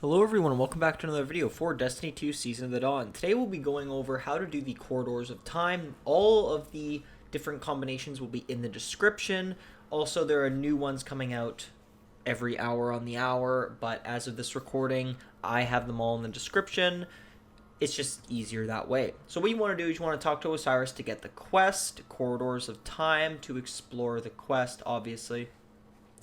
Hello everyone, welcome back to another video for Destiny 2 Season of the Dawn. Today we'll be going over how to do the Corridors of Time. All of the different combinations will be in the description. Also, there are new ones coming out every hour on the hour, but as of this recording, I have them all in the description. It's just easier that way. So what you want to do is you want to talk to Osiris to get the quest, Corridors of Time, to explore the quest, obviously.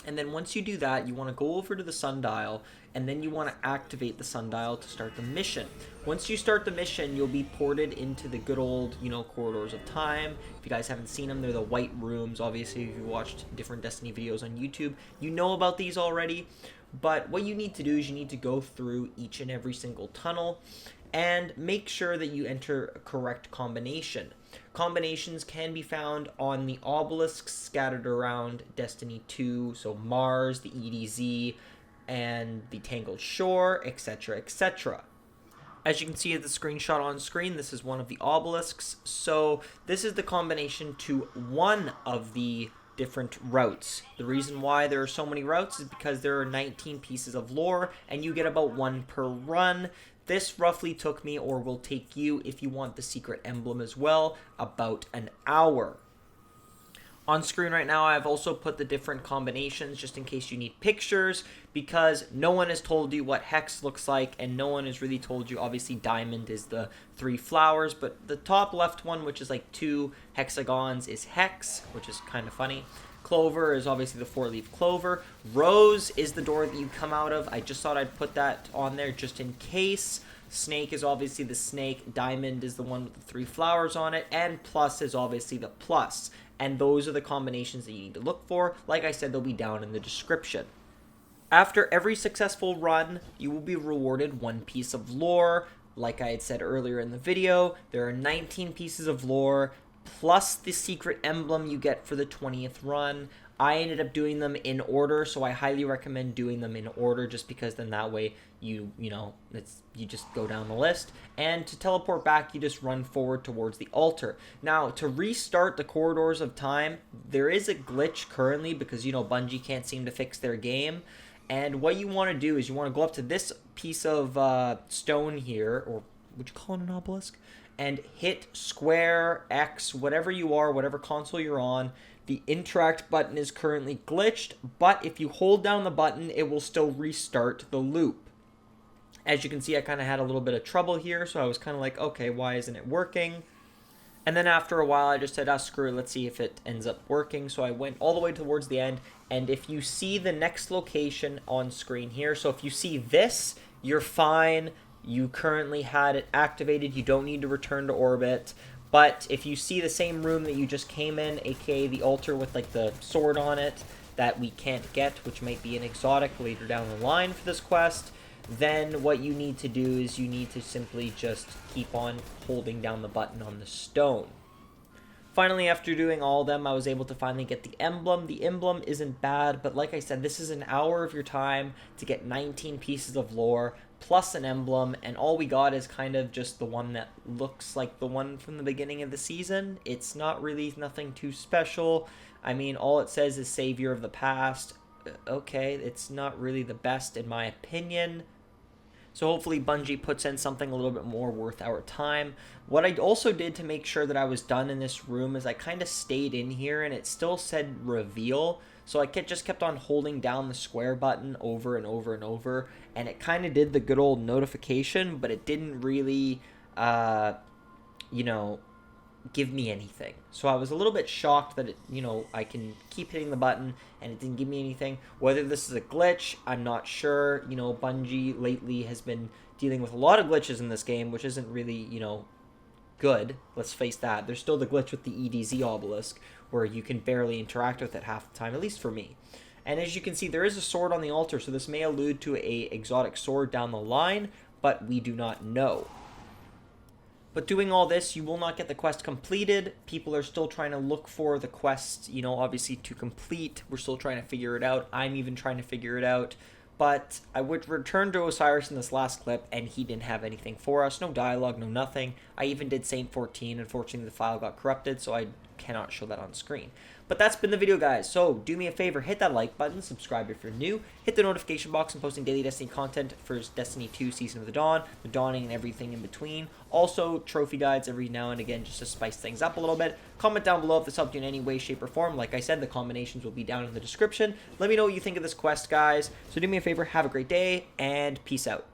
And then once you do that, you want to go over to the sundial, and then you want to activate the sundial to start the mission. Once you start the mission, you'll be ported into the good old, Corridors of Time. If you guys haven't seen them, they're the white rooms. Obviously, if you watched different Destiny videos on YouTube, you know about these already. But what you need to do is you need to go through each and every single tunnel and make sure that you enter a correct combination. Combinations can be found on the obelisks scattered around Destiny 2, so Mars, the EDZ, and the Tangled Shore, etc., etc. As you can see at the screenshot on screen, this is one of the obelisks, so this is the combination to one of the different routes. The reason why there are so many routes is because there are 19 pieces of lore, and you get about one per run. This roughly took me, or will take you, if you want the secret emblem as well, about an hour. On screen right now, I've also put the different combinations just in case you need pictures, because no one has told you what Hex looks like, and no one has really told you. Obviously, Diamond is the 3 flowers, but the top left one, which is like 2 hexagons, is Hex, which is kind of funny. Clover is obviously the 4-leaf clover. Rose is the door that you come out of. I just thought I'd put that on there just in case. Snake is obviously the snake. Diamond is the one with the 3 flowers on it. And plus is obviously the plus. And those are the combinations that you need to look for. Like I said, they'll be down in the description. After every successful run, you will be rewarded 1 piece of lore. Like I had said earlier in the video, there are 19 pieces of lore, plus the secret emblem you get for the 20th run. I ended up doing them in order, so I highly recommend doing them in order, just because then that way you just go down the list. And to teleport back, you just run forward towards the altar. Now, to restart the Corridors of Time, there is a glitch currently because, Bungie can't seem to fix their game. And what you want to do is you want to go up to this piece of stone here, or would you call it an obelisk? And hit square, X, whatever you are, whatever console you're on. The interact button is currently glitched, but if you hold down the button, it will still restart the loop. As you can see, I kind of had a little bit of trouble here, so I was kind of like, okay, why isn't it working? And then after a while, I just said, screw it, let's see if it ends up working. So I went all the way towards the end, and if you see the next location on screen here, so if you see this, you're fine. You currently had it activated. You don't need to return to orbit. But if you see the same room that you just came in, aka the altar with like the sword on it that we can't get, which might be an exotic later down the line for this quest, then what you need to do is you need to simply just keep on holding down the button on the stone. Finally, after doing all of them, I was able to finally get the emblem. The emblem isn't bad, but like I said, this is an hour of your time to get 19 pieces of lore, plus an emblem, and all we got is kind of just the one that looks like the one from the beginning of the season. It's not really nothing too special. I mean, all it says is Savior of the Past. Okay, it's not really the best in my opinion. So hopefully Bungie puts in something a little bit more worth our time. What I also did to make sure that I was done in this room is I kind of stayed in here, and it still said reveal. So I just kept on holding down the square button over and over and over, and it kind of did the good old notification, but it didn't really, give me anything. So I was a little bit shocked that I can keep hitting the button and it didn't give me anything. Whether this is a glitch, I'm not sure. Bungie lately has been dealing with a lot of glitches in this game, which isn't really, good. Let's face that. There's still the glitch with the EDZ obelisk, where you can barely interact with it half the time, at least for me. And as you can see, there is a sword on the altar, so this may allude to a exotic sword down the line, but we do not know. But doing all this, you will not get the quest completed. People are still trying to look for the quest, obviously to complete. We're still trying to figure it out. I'm even trying to figure it out. But I would return to Osiris in this last clip, and he didn't have anything for us. No dialogue, no nothing. I even did Saint 14. Unfortunately, the file got corrupted, so I cannot show that on screen. But that's been the video, guys. So do me a favor, hit that like button, subscribe if you're new, hit the notification box. I'm posting daily Destiny content for Destiny 2 Season of the Dawn, the Dawning, and everything in between. Also, trophy guides every now and again just to spice things up a little bit. Comment down below if this helped you in any way, shape, or form. Like I said, the combinations will be down in the description. Let me know what you think of this quest, guys. So do me a favor, have a great day, and peace out.